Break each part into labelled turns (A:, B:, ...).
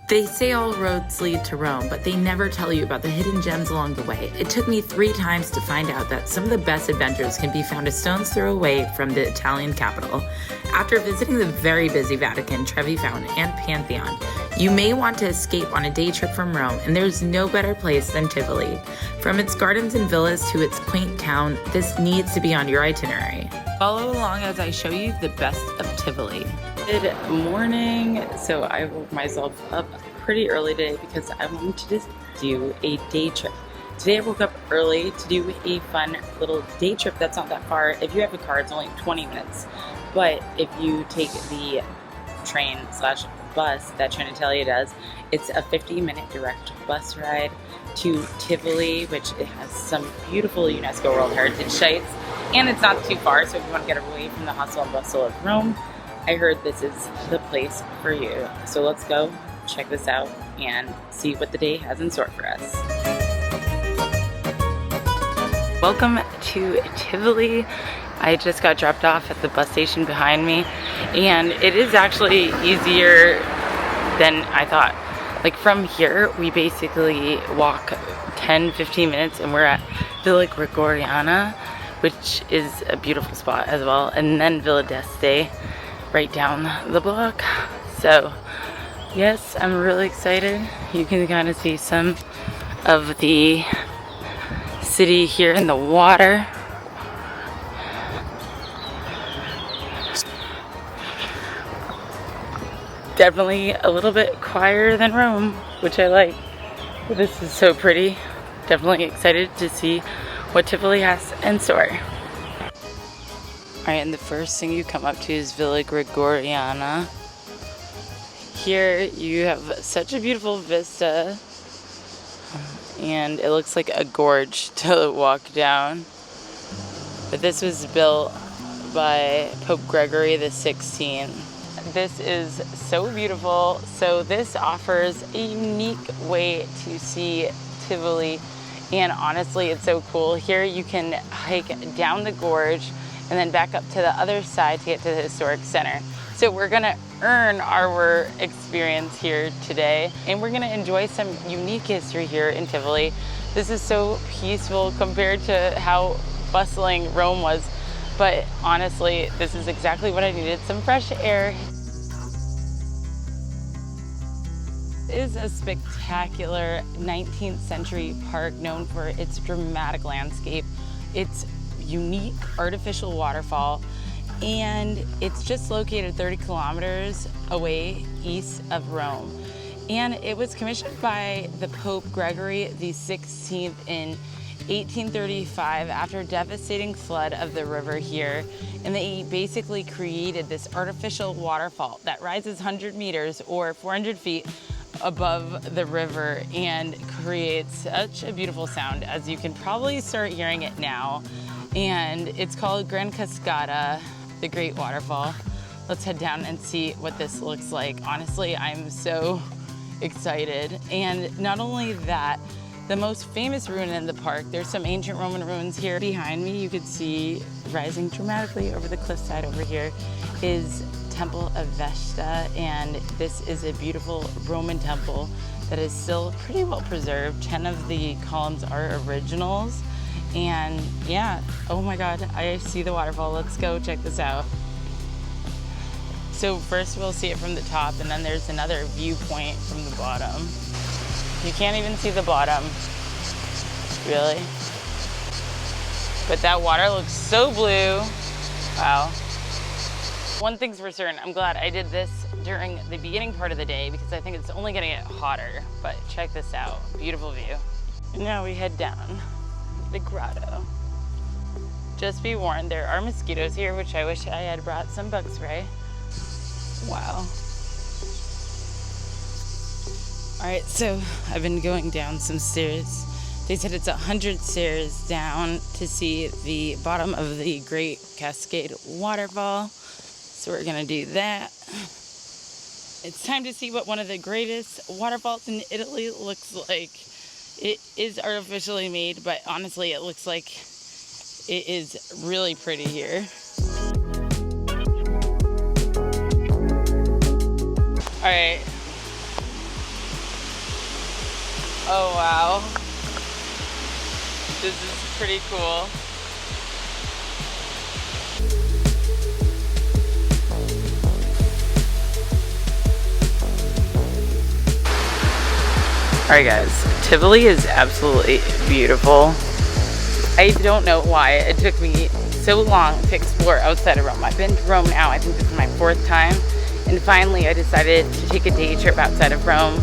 A: They say all roads lead to Rome, but they never tell you about the hidden gems along the way. It took me 3 times to find out that some of the best adventures can be found a stone's throw away from the Italian capital. After visiting the very busy Vatican, Trevi Fountain, and Pantheon, you may want to escape on a day trip from Rome, and there's no better place than Tivoli. From its gardens and villas to its quaint town, this needs to be on your itinerary. Follow along as I show you the best of Tivoli. Good morning. So I woke myself up pretty early today because I wanted to just do a day trip. Today I woke up early to do a fun little day trip that's not that far. If you have a car, it's only 20 minutes. But if you take the train/bus that Trenitalia does, it's a 50-minute direct bus ride to Tivoli, which it has some beautiful UNESCO World Heritage Sites. And it's not too far, so if you want to get away from the hustle and bustle of Rome, I heard this is the place for you. So let's go check this out and see what the day has in store for us. Welcome to Tivoli. I just got dropped off at the bus station behind me, and it is actually easier than I thought. Like from here, we basically walk 10-15 minutes and we're at Villa Gregoriana, which is a beautiful spot as well, and then Villa d'Este right down the block. So yes, I'm really excited. You can kind of see some of the city here in the water. Definitely a little bit quieter than Rome, which I like. But this is so pretty. Definitely excited to see what Tivoli has in store. Alright, and the first thing you come up to is Villa Gregoriana. Here you have such a beautiful vista, and it looks like a gorge to walk down. But this was built by Pope Gregory the 16th. This is so beautiful. So this offers a unique way to see Tivoli, and honestly it's so cool. Here you can hike down the gorge and then back up to the other side to get to the historic center. So we're gonna earn our experience here today, and we're gonna enjoy some unique history here in Tivoli. This is so peaceful compared to how bustling Rome was, but honestly, this is exactly what I needed, some fresh air. It is a spectacular 19th century park known for its dramatic landscape, its unique artificial waterfall, and it's just located 30 kilometers away east of Rome. And it was commissioned by the Pope Gregory the 16th in 1835 after a devastating flood of the river here. And they basically created this artificial waterfall that rises 100 meters or 400 feet above the river and creates such a beautiful sound, as you can probably start hearing it now. And it's called Gran Cascata, the Great Waterfall. Let's head down and see what this looks like. Honestly, I'm so excited. And not only that, the most famous ruin in the park, there's some ancient Roman ruins here. Behind me, you could see rising dramatically over the cliffside over here is Temple of Vesta, and this is a beautiful Roman temple that is still pretty well preserved. 10 of the columns are originals. And yeah, oh my God, I see the waterfall. Let's go check this out. So first we'll see it from the top, and then there's another viewpoint from the bottom. You can't even see the bottom, really. But that water looks so blue. Wow. One thing's for certain, I'm glad I did this during the beginning part of the day because I think it's only gonna get hotter. But check this out, beautiful view. And now we head down the grotto. Just be warned, there are mosquitoes here, which I wish I had brought some bug spray. Wow. All right, so I've been going down some stairs. They said it's 100 stairs down to see the bottom of the Great Cascade Waterfall. So we're gonna do that. It's time to see what one of the greatest waterfalls in Italy looks like. It is artificially made, but honestly, it looks like it is really pretty here. All right, Oh wow. This is pretty cool. Alright guys, Tivoli is absolutely beautiful. I don't know why it took me so long to explore outside of Rome. I've been to Rome now, I think this is my 4th time. And finally I decided to take a day trip outside of Rome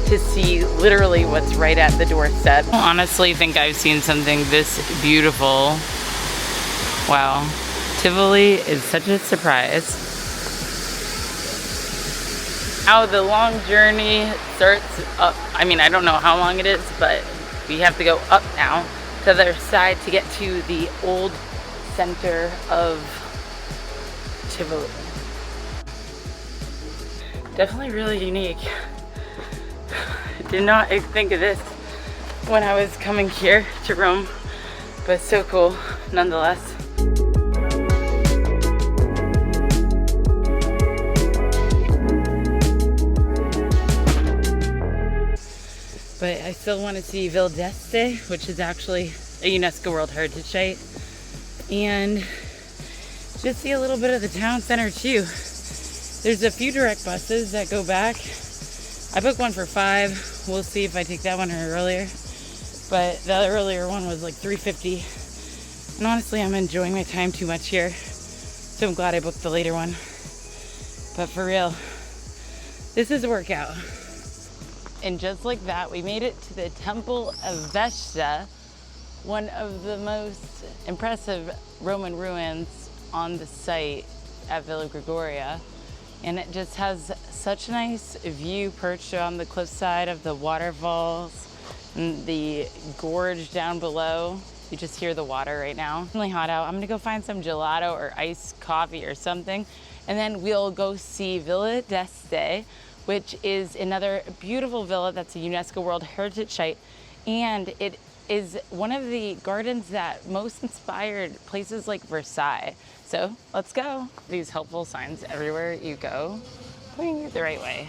A: to see literally what's right at the doorstep. I honestly think I've seen something this beautiful. Wow. Tivoli is such a surprise. Now the long journey starts up. I mean, I don't know how long it is, but we have to go up now to the other side to get to the old center of Tivoli. Definitely really unique. I did not think of this when I was coming here to Rome, but so cool nonetheless. But I still want to see Villa d'Este, which is actually a UNESCO World Heritage Site, and just see a little bit of the town center too. There's a few direct buses that go back. I booked one for 5. We'll see if I take that one or earlier. But the earlier one was like $3.50. And honestly, I'm enjoying my time too much here. So I'm glad I booked the later one. But for real, this is a workout. And just like that, we made it to the Temple of Vesta, one of the most impressive Roman ruins on the site at Villa Gregoria. And it just has such a nice view perched on the cliffside of the waterfalls and the gorge down below. You just hear the water right now. It's really hot out. I'm gonna go find some gelato or iced coffee or something. And then we'll go see Villa d'Este, which is another beautiful villa that's a UNESCO World Heritage Site. And it is one of the gardens that most inspired places like Versailles. So let's go. These helpful signs everywhere you go, pointing you the right way.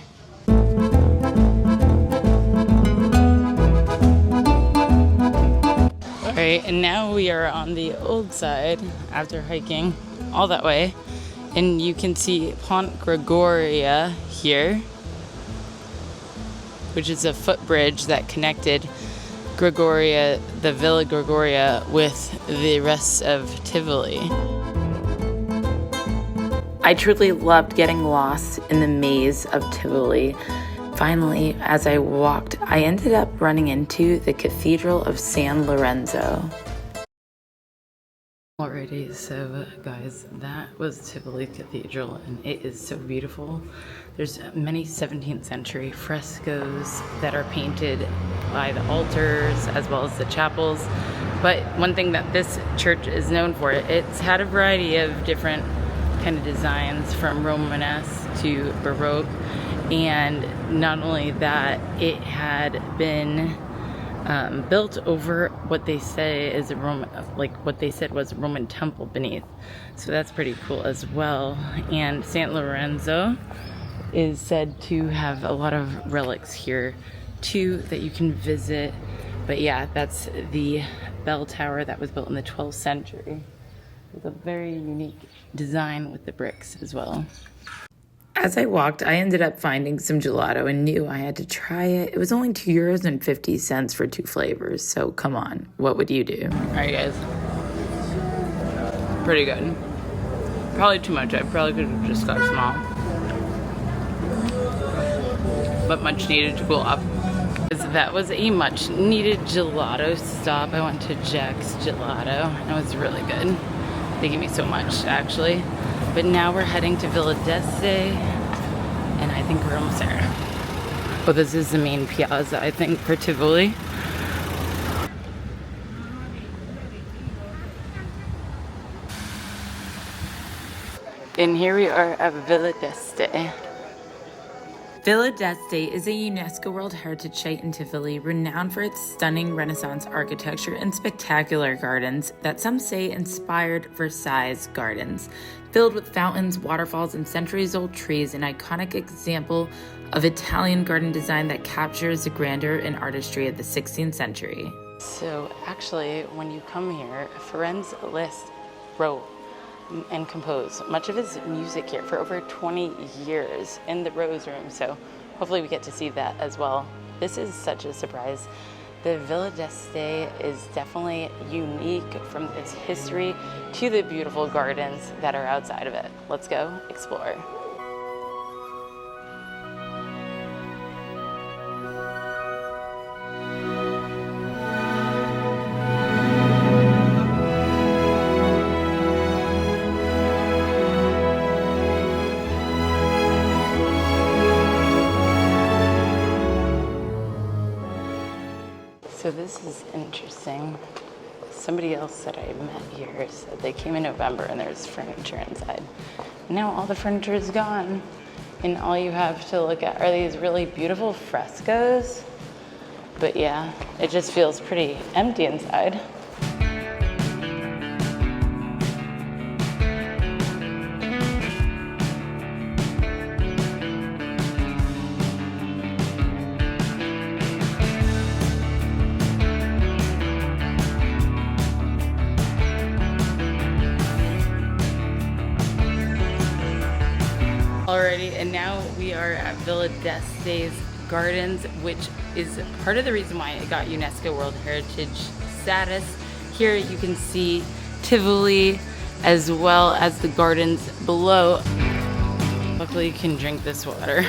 A: All right, and now we are on the old side after hiking all that way. And you can see Pont Gregoria here, which is a footbridge that connected Gregoria, the Villa Gregoria, with the rest of Tivoli. I truly loved getting lost in the maze of Tivoli. Finally, as I walked, I ended up running into the Cathedral of San Lorenzo. Alrighty, so guys, that was Tivoli Cathedral, and it is so beautiful. There's many 17th century frescoes that are painted by the altars as well as the chapels. But one thing that this church is known for, it's had a variety of different kind of designs from Romanesque to Baroque. And not only that, it had been built over what they say is a Roman, like what they said was a Roman temple beneath. So that's pretty cool as well. And San Lorenzo is said to have a lot of relics here too that you can visit. But yeah, that's the bell tower that was built in the 12th century with a very unique design with the bricks as well. As I walked, I ended up finding some gelato and knew I had to try it. It was only €2.50 for 2 flavors, so come on, what would you do? All right, guys. Pretty good. Probably too much. I probably could have just got small. But much needed to cool off. That was a much needed gelato stop. I went to Jack's Gelato, and it was really good. They gave me so much, actually. But now we're heading to Villa d'Este, and I think we're almost there. Oh, this is the main piazza, I think, for Tivoli. And here we are at Villa d'Este. Villa d'Este is a UNESCO World Heritage Site in Tivoli, renowned for its stunning Renaissance architecture and spectacular gardens that some say inspired Versailles gardens. Filled with fountains, waterfalls, and centuries-old trees, an iconic example of Italian garden design that captures the grandeur and artistry of the 16th century. So actually, when you come here, Ferenc Liszt wrote and composed much of his music here for over 20 years in the Rose Room, so hopefully we get to see that as well. This is such a surprise. The Villa d'Este is definitely unique from its history to the beautiful gardens that are outside of it. Let's go explore. So this is interesting. Somebody else that I met here said they came in November and there's furniture inside. Now all the furniture is gone and all you have to look at are these really beautiful frescoes. But yeah, it just feels pretty empty inside. Alrighty, and now we are at Villa d'Este's Gardens, which is part of the reason why it got UNESCO World Heritage status. Here you can see Tivoly as well as the gardens below. Luckily you can drink this water.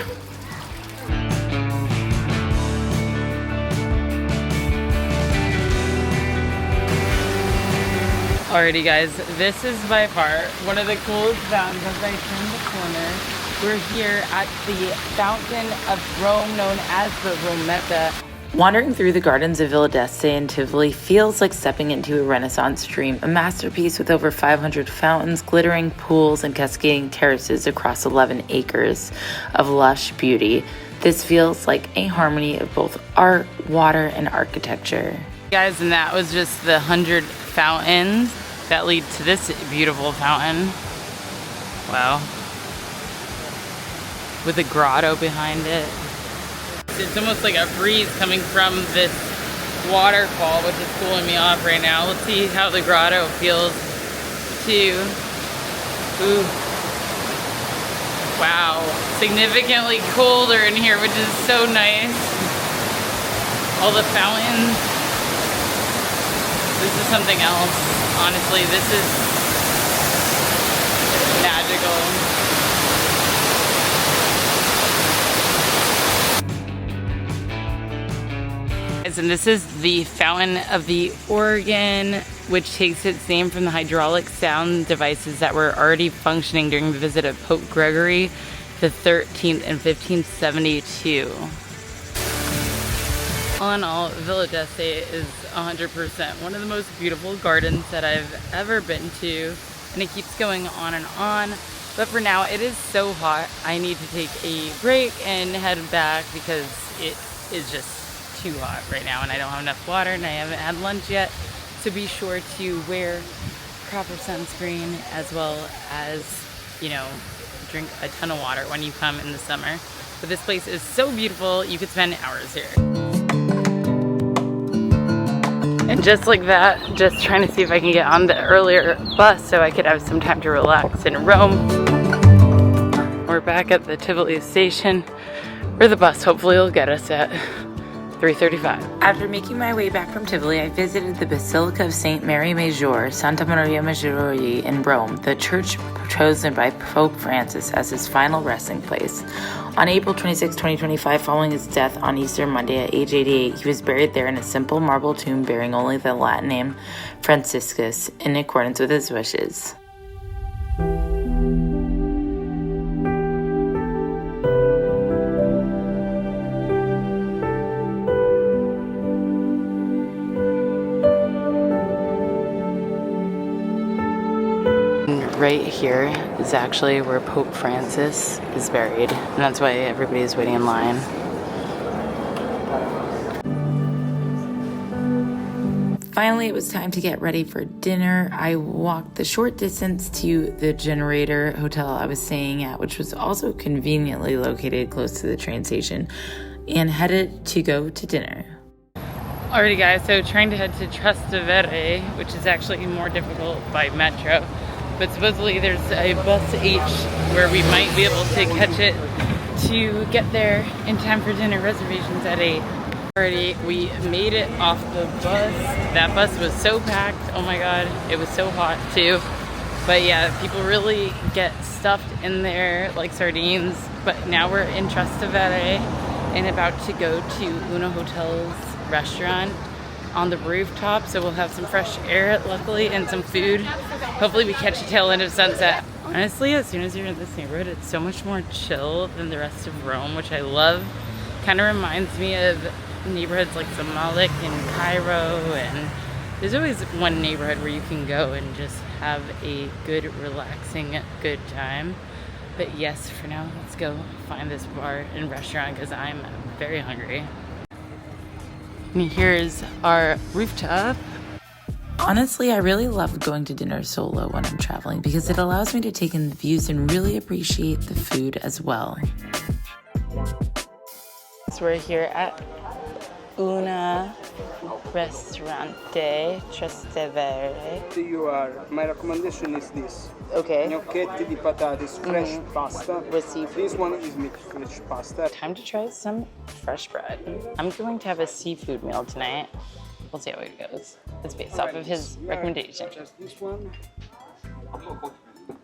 A: Alrighty guys, this is by far one of the coolest fountains as I turn the corner. We're here at the Fountain of Rome, known as the Rometta. Wandering through the gardens of Villa d'Este and Tivoli feels like stepping into a Renaissance dream, a masterpiece with over 500 fountains, glittering pools, and cascading terraces across 11 acres of lush beauty. This feels like a harmony of both art, water, and architecture. Guys, and that was just the 100 fountains that lead to this beautiful fountain. Wow. With a grotto behind it. It's almost like a breeze coming from this waterfall, which is cooling me off right now. Let's see how the grotto feels too. Ooh. Wow. Significantly colder in here, which is so nice. All the fountains. This is something else. Honestly, this is magical. And this is the Fountain of the Organ, which takes its name from the hydraulic sound devices that were already functioning during the visit of Pope Gregory the 13th in 1572. All in all, Villa d'Este is 100% one of the most beautiful gardens that I've ever been to, and it keeps going on and on. But for now, it is so hot, I need to take a break and head back because it is just too hot right now and I don't have enough water and I haven't had lunch yet. So be sure to wear proper sunscreen as well as, you know, drink a ton of water when you come in the summer. But this place is so beautiful, you could spend hours here. And just like that, just trying to see if I can get on the earlier bus so I could have some time to relax in Rome. We're back at the Tivoli station where the bus hopefully will get us at 3:35. After making my way back from Tivoli, I visited the Basilica of St. Mary Maggiore, Santa Maria Maggiore in Rome, the church chosen by Pope Francis as his final resting place. On April 26, 2025, following his death on Easter Monday at age 88, he was buried there in a simple marble tomb bearing only the Latin name Franciscus in accordance with his wishes. right here is actually where Pope Francis is buried, and that's why everybody is waiting in line. Finally, it was time to get ready for dinner. I walked the short distance to the Generator hotel I was staying at, which was also conveniently located close to the train station, and headed to go to dinner. Alrighty guys, so trying to head to Trastevere, which is actually more difficult by metro, but supposedly there's a bus H where we might be able to catch it to get there in time for dinner. Reservations at 8. Already, we made it off the bus. That bus was so packed. Oh my god, it was so hot too. But yeah, people really get stuffed in there like sardines. But now we're in Trastevere and about to go to Una Hotel's restaurant on the rooftop. So we'll have some fresh air, luckily, and some food. Hopefully we catch a tail end of sunset. Honestly, as soon as you're in this neighborhood, it's so much more chill than the rest of Rome, which I love. Kind of reminds me of neighborhoods like Zamalek and Cairo, and there's always one neighborhood where you can go and just have a good, relaxing, good time. But yes, for now, let's go find this bar and restaurant because I'm very hungry. And here's our rooftop. Honestly, I really love going to dinner solo when I'm traveling because it allows me to take in the views and really appreciate the food as well. So we're here at Una Ristorante Trastevere.
B: My recommendation is this.
A: Okay.
B: Gnocchetti di patatas, fresh pasta.
A: With seafood.
B: This one is mixed fresh pasta.
A: Time to try some fresh bread. I'm going to have a seafood meal tonight. We'll see how it goes. It's based off of his recommendation.
B: Just this one.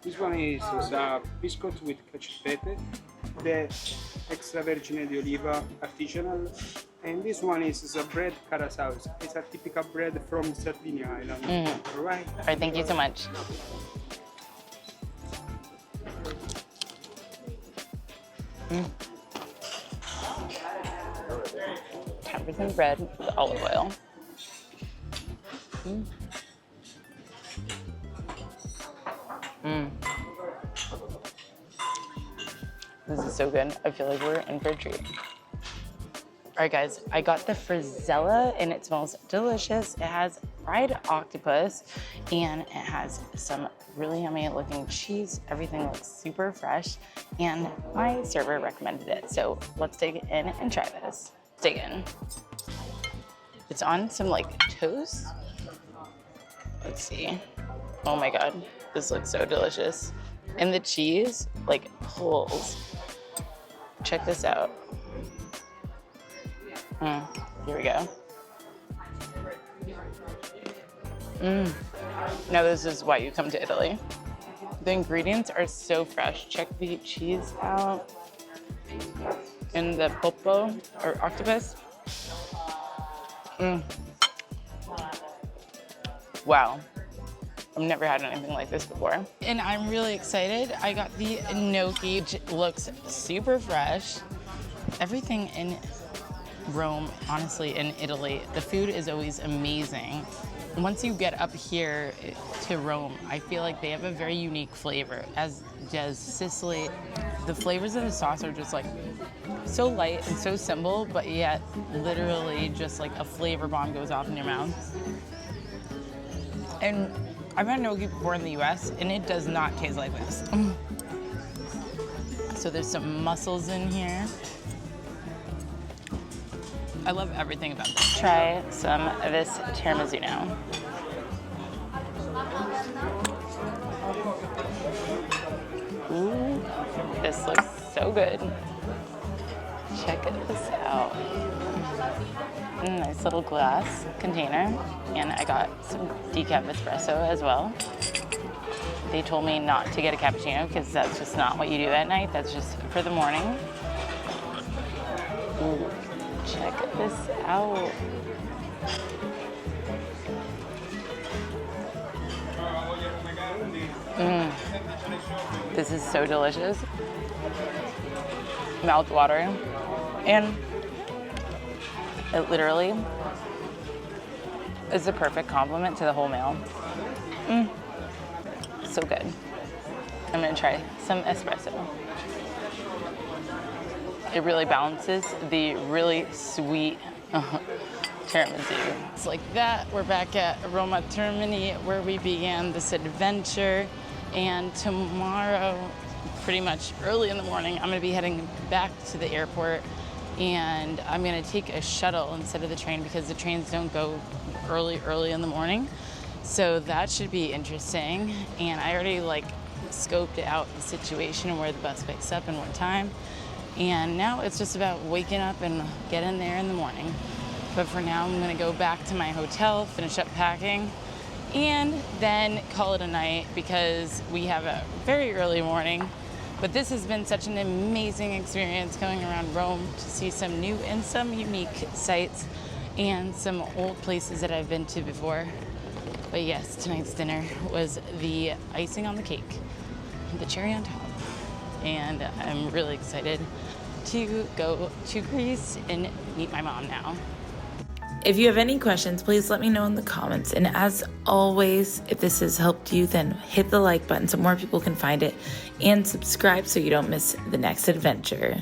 B: This one is a biscuit with cacio e pepe, the extra virgin di oliva artisanal, and this one is a bread carasaus. It's a typical bread from Sardinia Island. All right.
A: All right, thank you so much. Time for some bread with olive oil. This is so good. I feel like we're in for a treat. All right, guys, I got the frizzella and it smells delicious. It has fried octopus and it has some really yummy looking cheese. Everything looks super fresh and my server recommended it. So let's dig in and try this. Let's dig in. It's on some like toast. Let's see. Oh my God, this looks so delicious. And the cheese like pulls. Check this out. Here we go. Now this is why you come to Italy. The ingredients are so fresh. Check the cheese out. And the polpo, or octopus. Wow. I've never had anything like this before. And I'm really excited. I got the gnocchi, which looks super fresh. Everything in Rome, honestly, in Italy, the food is always amazing. Once you get up here to Rome, I feel like they have a very unique flavor, as does Sicily. The flavors of the sauce are just like so light and so simple, but yet literally just like a flavor bomb goes off in your mouth. And I've had gnocchi before in the US, and it does not taste like this. So there's some mussels in here. I love everything about this. Try some of this tiramisu now. Ooh, this looks so good. Check this out. Nice little glass container. And I got some decaf espresso as well. They told me not to get a cappuccino because that's just not what you do at night. That's just for the morning. Ooh, check this out. This is so delicious. Mouth-watering. And it literally is the perfect complement to the whole meal. So good. I'm gonna try some espresso. It really balances the really sweet tiramisu. It's like that. We're back at Roma Termini where we began this adventure. And tomorrow, pretty much early in the morning, I'm gonna be heading back to the airport, and I'm gonna take a shuttle instead of the train because the trains don't go early in the morning. So that should be interesting. And I already scoped out the situation and where the bus picks up and what time. And now it's just about waking up and getting there in the morning. But for now, I'm gonna go back to my hotel, finish up packing, and then call it a night because we have a very early morning. But this has been such an amazing experience going around Rome to see some new and some unique sites and some old places that I've been to before. But yes, tonight's dinner was the icing on the cake, the cherry on top. And I'm really excited to go to Greece and meet my mom now.
C: If you have any questions, please let me know in the comments. And as always, if this has helped you, then hit the like button so more people can find it, and subscribe so you don't miss the next adventure.